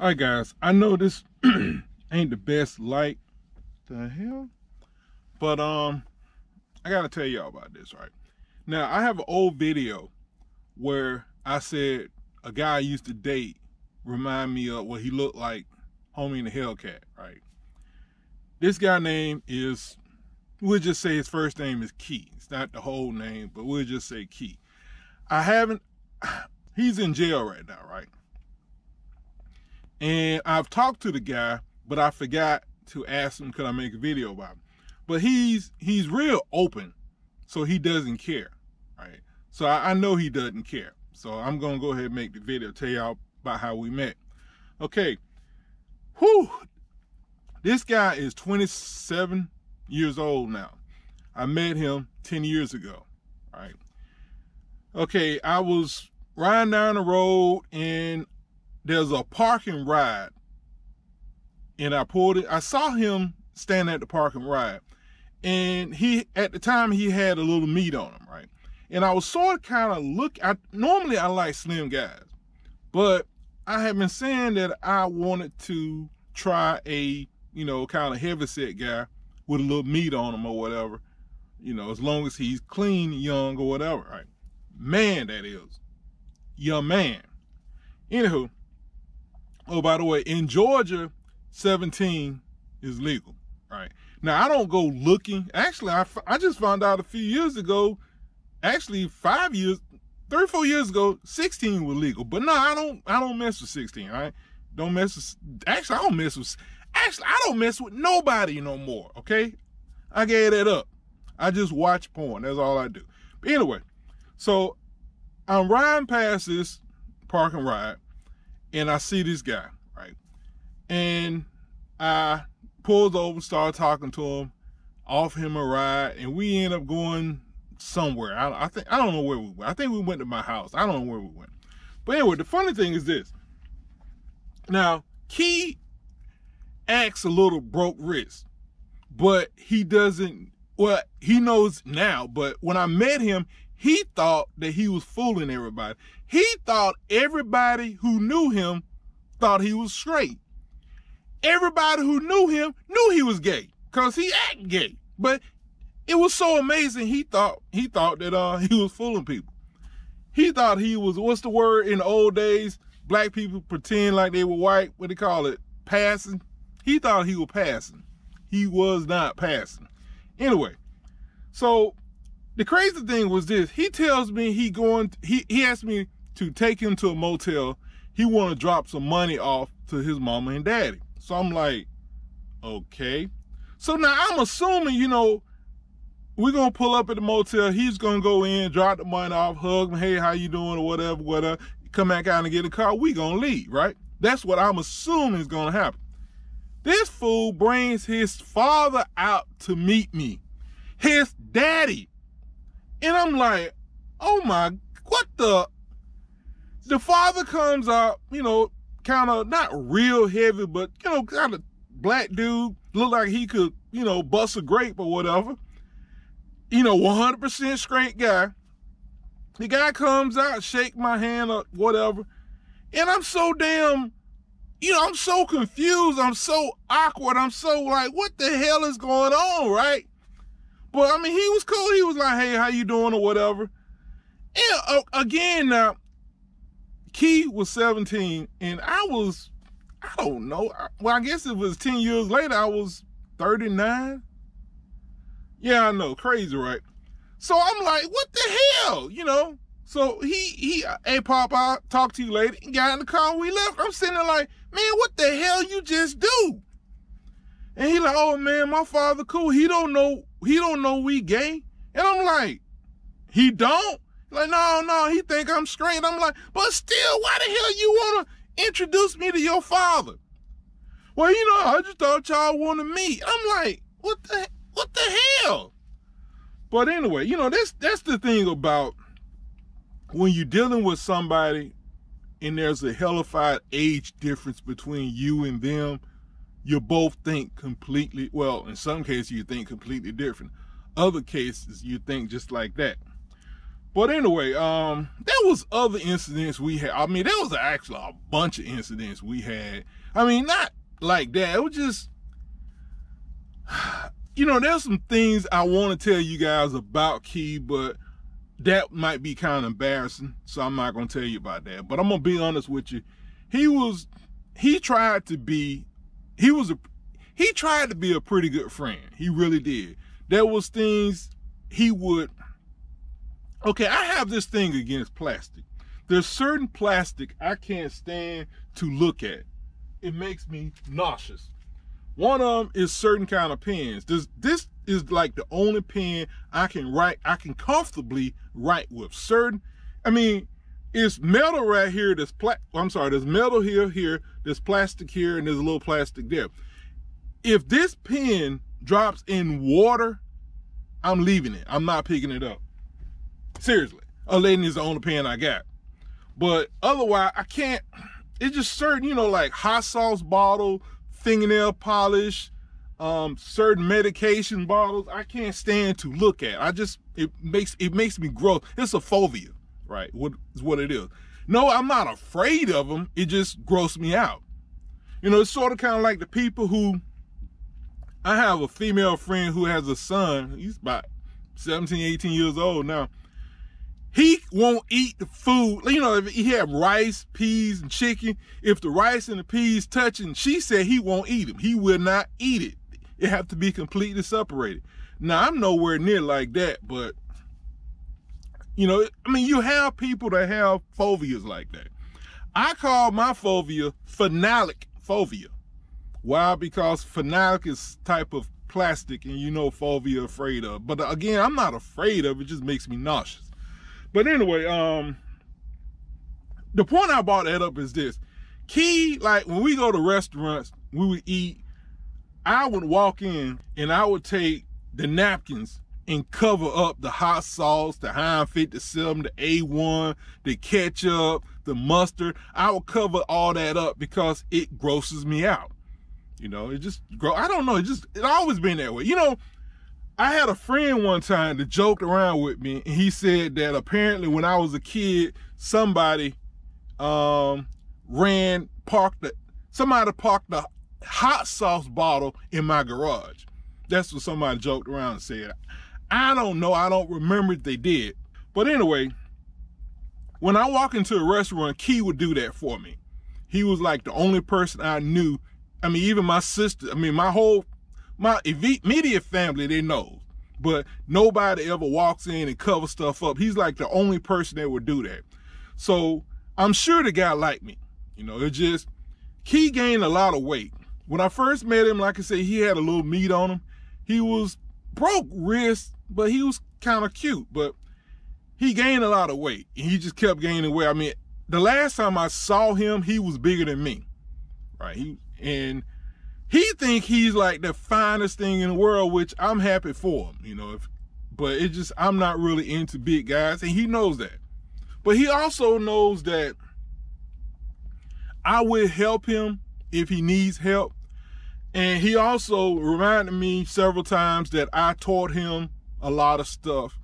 All right, guys, I know this ain't the best light, the hell, but I gotta tell y'all about this, right? Now, I have an old video where I said a guy I used to date remind me of what he looked like, Homie in the Hellcat, right? This guy name is, we'll just say his first name is Key. It's not the whole name, but we'll just say Key. He's in jail right now, right? And I've talked to the guy, but I forgot to ask him, could I make a video about him? But he's real open, so he doesn't care, right? So I know he doesn't care. So I'm gonna go ahead and make the video, tell y'all about how we met. Okay, whew. This guy is 27 years old now. I met him 10 years ago, right? Okay, I was riding down the road and there's a parking ride, and I saw him standing at the parking ride, and at the time he had a little meat on him, right? And I was sort of kind of normally I like slim guys, but I had been saying that I wanted to try a, kind of heavyset guy with a little meat on him or whatever, as long as he's clean, young or whatever, right? Man, that is. Young man. Anywho, oh, by the way, in Georgia, 17 is legal, right? Now, I don't go looking. Actually, I just found out a few years ago, actually 3 or 4 years ago, 16 was legal. But no, I don't mess with 16, right? Don't mess with, actually, I don't mess with nobody no more, okay? I gave that up. I just watch porn. That's all I do. But anyway, so I'm riding past this parking ride, and I see this guy, right? And I pulled over, started talking to him, offer him a ride, and we end up going somewhere. I don't know where we went. I think we went to my house. I don't know where we went. But anyway, the funny thing is this. Now, Key acts a little broke wrist, but he doesn't, well, he knows now, but when I met him, he thought that he was fooling everybody. He thought everybody who knew him thought he was straight. Everybody who knew him knew he was gay, because he act gay. But it was so amazing, he thought that he was fooling people. He thought he was, what's the word in the old days? Black people pretend like they were white, what do they call it? Passing. He thought he was passing. He was not passing. Anyway, so the crazy thing was this. He tells me he asked me to take him to a motel. He want to drop some money off to his mama and daddy. So I'm like, okay. So now I'm assuming, we're going to pull up at the motel. He's going to go in, drop the money off, hug him. Hey, how you doing? Or whatever. Come back out and get a car. We going to leave, right? That's what I'm assuming is going to happen. This fool brings his father out to meet me. His daddy. And I'm like, oh my, what the? The father comes out, kind of not real heavy, but, kind of black dude, look like he could, bust a grape or whatever. 100% straight guy. The guy comes out, shake my hand or whatever. And I'm so damn, I'm so confused. I'm so awkward. I'm so like, what the hell is going on, right? But, I mean, he was cool. He was like, hey, how you doing or whatever. And again, now, Key was 17, and I don't know. Well, I guess it was 10 years later, I was 39. Yeah, I know. Crazy, right? So I'm like, what the hell, So he hey, Pop, I'll talk to you later. He got in the car, we left. I'm sitting there like, man, what the hell you just do? And he like, oh, man, my father cool. He don't know we gay. And I'm like, he don't? Like, no, he think I'm straight. I'm like, but still, why the hell you want to introduce me to your father? Well, I just thought y'all want to meet. I'm like, what the hell? But anyway, that's the thing about when you're dealing with somebody and there's a hellified age difference between you and them, you both think completely, well, in some cases you think completely different. Other cases you think just like that. But anyway, there was other incidents we had. I mean, there was actually a bunch of incidents we had. I mean, not like that. It was just, you know, there's some things I want to tell you guys about Key, but that might be kind of embarrassing, so I'm not going to tell you about that. But I'm going to be honest with you. He tried to be a pretty good friend. He really did. There was things he would, okay, I have this thing against plastic. There's certain plastic I can't stand to look at. It makes me nauseous. One of them is certain kind of pens. This is like the only pen I can comfortably write with. I mean, it's metal right here, there's metal here, there's plastic here, and there's a little plastic there. If this pen drops in water, I'm leaving it. I'm not picking it up. Seriously. Aladdin is the only pen I got. But otherwise, I can't. It's just certain, you know, like hot sauce bottle, fingernail polish, certain medication bottles, I can't stand to look at. It makes me gross. It's a phobia, right? Is what it is. No, I'm not afraid of them. It just grosses me out. You know, it's sort of kind of like the people who, I have a female friend who has a son. He's about 17, 18 years old now. He won't eat the food. You know, if he have rice, peas, and chicken, if the rice and the peas touching, she said he won't eat them. He will not eat it. It have to be completely separated. Now, I'm nowhere near like that, but, you know, I mean, you have people that have phobias like that. I call my phobia phenolic phobia. Why? Because phenolic is type of plastic, and you know phobia afraid of. But again, I'm not afraid of it. It just makes me nauseous. But anyway, the point I brought that up is this. Key, like when we go to restaurants, we would eat, I would walk in and I would take the napkins and cover up the hot sauce, the Heinz 57, the A1, the ketchup, the mustard. I would cover all that up because it grosses me out. You know, I don't know, it's always been that way. You know, I had a friend one time that joked around with me, and he said that apparently when I was a kid, somebody parked the hot sauce bottle in my garage. That's what somebody joked around and said. I don't know, I don't remember if they did. But anyway, when I walk into a restaurant, Key would do that for me. He was like the only person I knew. I mean, even my sister, I mean, my immediate family, they know, but nobody ever walks in and covers stuff up. He's like the only person that would do that. So I'm sure the guy liked me. You know, it just, Key gained a lot of weight. When I first met him, like I said, he had a little meat on him. He was broke wrist, but he was kind of cute, but he gained a lot of weight, and he just kept gaining weight. I mean, the last time I saw him, he was bigger than me, right? He think he's like the finest thing in the world, which I'm happy for him, you know, but I'm not really into big guys, and he knows that. But he also knows that I will help him if he needs help. And he also reminded me several times that I taught him a lot of stuff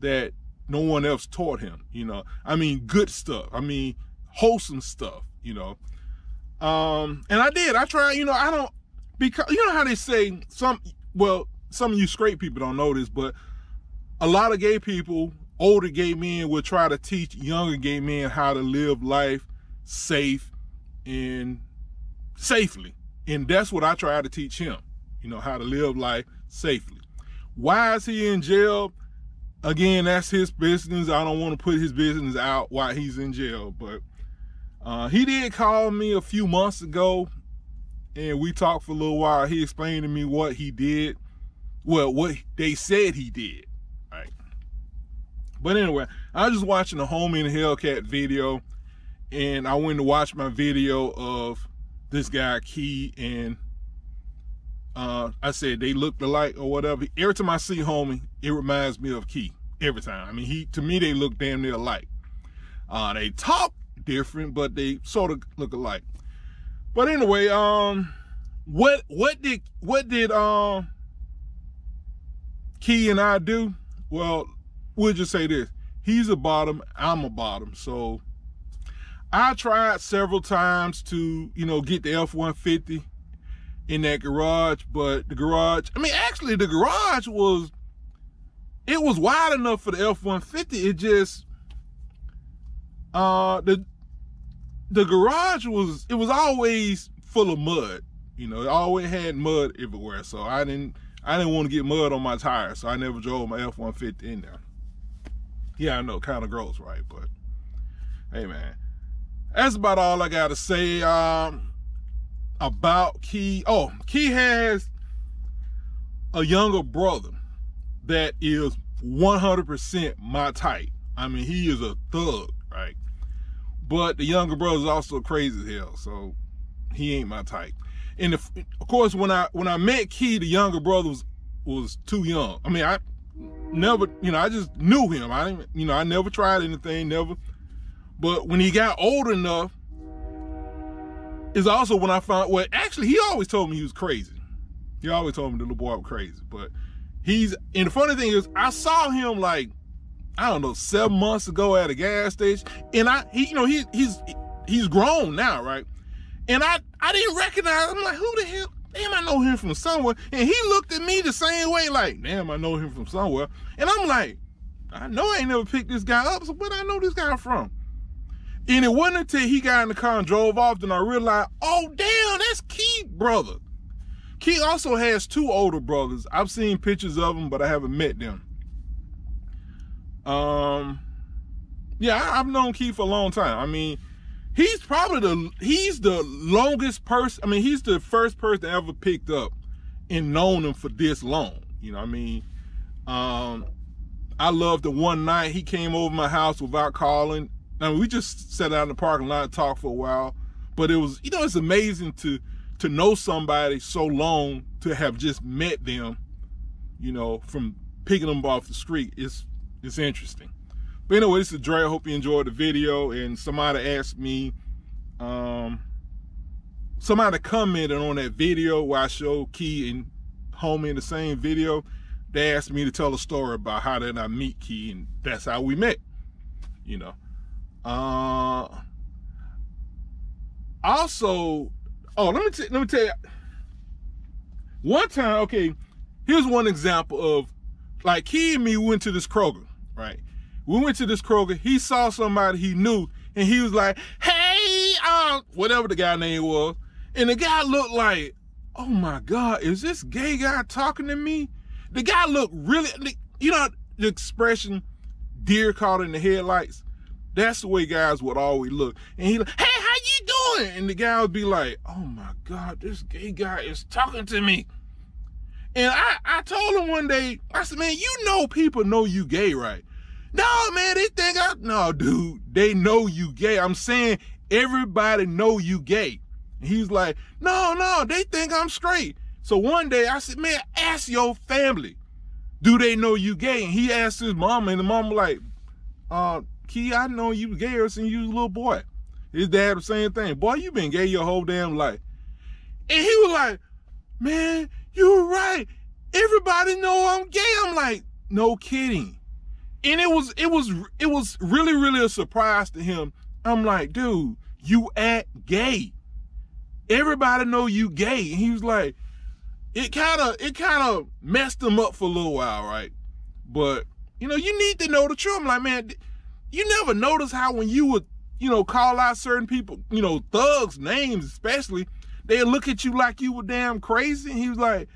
that no one else taught him, you know. I mean, good stuff. I mean, wholesome stuff, you know. And I did. I tried, you know, because you know how they say, some of you straight people don't know this, but a lot of gay people, older gay men, will try to teach younger gay men how to live life safe and safely. And that's what I try to teach him, you know, how to live life safely. Why is he in jail? Again, that's his business. I don't want to put his business out while he's in jail, but he did call me a few months ago, and we talked for a little while. He explained to me what he did. Well, what they said he did, right? But anyway, I was just watching a Homie and Hellcat video, and I went to watch my video of this guy, Key, and I said they looked alike or whatever. Every time I see Homie, it reminds me of Key. Every time. I mean, to me, they look damn near alike. They talk different, but they sort of look alike. But anyway, what did Key and I do? Well, we'll just say this. he's a bottom, I'm a bottom. So I tried several times to, you know, get the F-150 in that garage, but the garage, I mean, actually the garage was, it was wide enough for the F-150. It just, the garage was, it was always full of mud. You know, it always had mud everywhere. So I didn't want to get mud on my tires. So I never drove my F-150 in there. Yeah, I know, kind of gross, right? But hey, man, that's about all I got to say about Key. Oh, Key has a younger brother that is 100% my type. I mean, he is a thug, right? But the younger brother is also crazy as hell, so he ain't my type. And of course, when I met Key, the younger brother was too young. I mean, I never, you know, I just knew him. I didn't, you know, I never tried anything, never. But when he got old enough, is also when I found, well, actually, he always told me he was crazy. He always told me the little boy was crazy. But and the funny thing is, I saw him like, I don't know, 7 months ago at a gas station. And he's grown now, right? And I didn't recognize him. I'm like, who the hell? Damn, I know him from somewhere. And he looked at me the same way, like, damn, I know him from somewhere. And I'm like, I know I ain't never picked this guy up, so where do I know this guy from? And it wasn't until he got in the car and drove off that I realized, oh, damn, that's Key brother. Key also has 2 older brothers. I've seen pictures of them, but I haven't met them. Yeah, I've known Key for a long time. I mean, he's the longest person. I mean, he's the first person I ever picked up and known him for this long. You know what I mean? I loved the one night he came over my house without calling. I mean, we just sat out in the parking lot and talked for a while. But it was, you know, it's amazing to know somebody so long, to have just met them, you know, from picking them off the street. It's interesting. But anyway, this is Dre. I hope you enjoyed the video. And somebody asked me, somebody commented on that video where I showed Key and Homie in the same video. They asked me to tell a story about how did I meet Key, and that's how we met, you know. Also, oh, let me tell you, one time, okay, here's one example of, like, Key and me went to this Kroger, right? We went to this Kroger, he saw somebody he knew, and he was like, hey, whatever the guy name was, and the guy looked like, oh my God, is this gay guy talking to me? The guy looked really, you know, the expression, deer caught in the headlights? That's the way guys would always look. And he like, hey, how you doing? And the guy would be like, oh my God, this gay guy is talking to me. And I told him one day, I said, man, you know people know you gay, right? No, man, they think no, dude, they know you gay. I'm saying everybody know you gay. And he was like, no, they think I'm straight. So one day I said, man, ask your family, do they know you gay? And he asked his mama, and the mama like, Key, I know you gay ever since you was a little boy. His dad was saying thing. Boy, you been gay your whole damn life. And he was like, man, you're right. Everybody know I'm gay. I'm like, no kidding. And it was really, really a surprise to him. I'm like, dude, you act gay. Everybody know you gay. And he was like, it kind of messed him up for a little while, right? But, you know, you need to know the truth. I'm like, man, you never notice how when you would, you know, call out certain people, you know, thugs, names especially, they look at you like you were damn crazy. And he was like,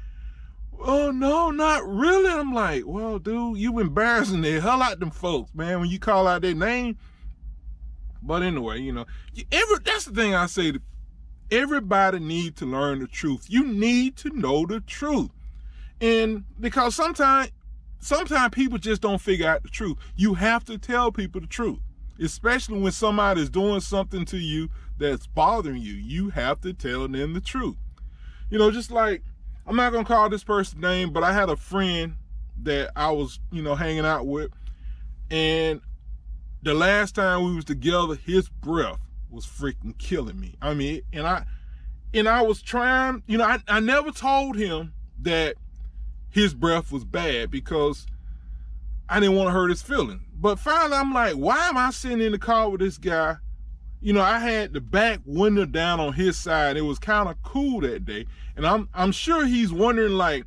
oh, no, not really. I'm like, well, dude, you embarrassing the hell out them folks, man, when you call out their name. But anyway, you know, that's the thing I say, everybody needs to learn the truth. You need to know the truth. And because sometimes people just don't figure out the truth. You have to tell people the truth, especially when somebody is doing something to you that's bothering you. You have to tell them the truth. You know, just like, I'm not going to call this person's name, but I had a friend that I was, you know, hanging out with. And the last time we was together, his breath was freaking killing me. I mean, and I was trying, you know, I never told him that his breath was bad because I didn't want to hurt his feeling. But finally, I'm like, why am I sitting in the car with this guy? You know, I had the back window down on his side. It was kind of cool that day. And I'm sure he's wondering, like,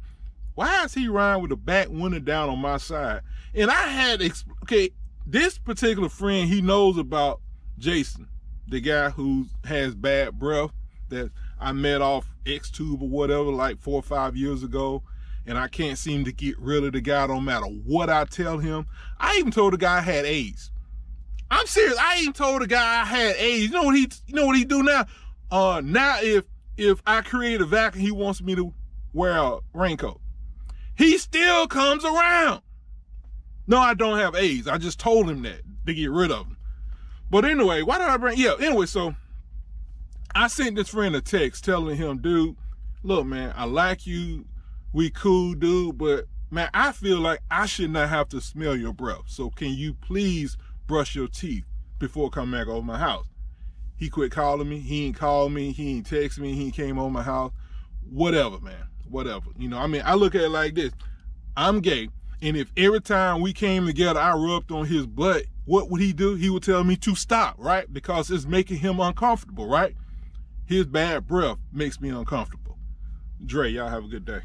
why is he riding with the back window down on my side? And I had, okay, this particular friend, he knows about Jason, the guy who has bad breath that I met off Xtube or whatever, like 4 or 5 years ago. And I can't seem to get rid of the guy no matter what I tell him. I even told the guy I had AIDS. I'm serious. I even told the guy I had AIDS. You know what he do now? Now if I create a vacuum, he wants me to wear a raincoat. He still comes around. No, I don't have AIDS. I just told him that to get rid of him. But anyway, why did I bring? Yeah. Anyway, so I sent this friend a text telling him, dude, look, man, I like you. We cool, dude, but man, I feel like I should not have to smell your breath. So can you please brush your teeth before coming back over my house? He quit calling me. He ain't called me. He ain't text me. He ain't came over my house. Whatever, man. Whatever. You know, I mean, I look at it like this. I'm gay. And if every time we came together, I rubbed on his butt, what would he do? He would tell me to stop, right? Because it's making him uncomfortable, right? His bad breath makes me uncomfortable. Dre, y'all have a good day.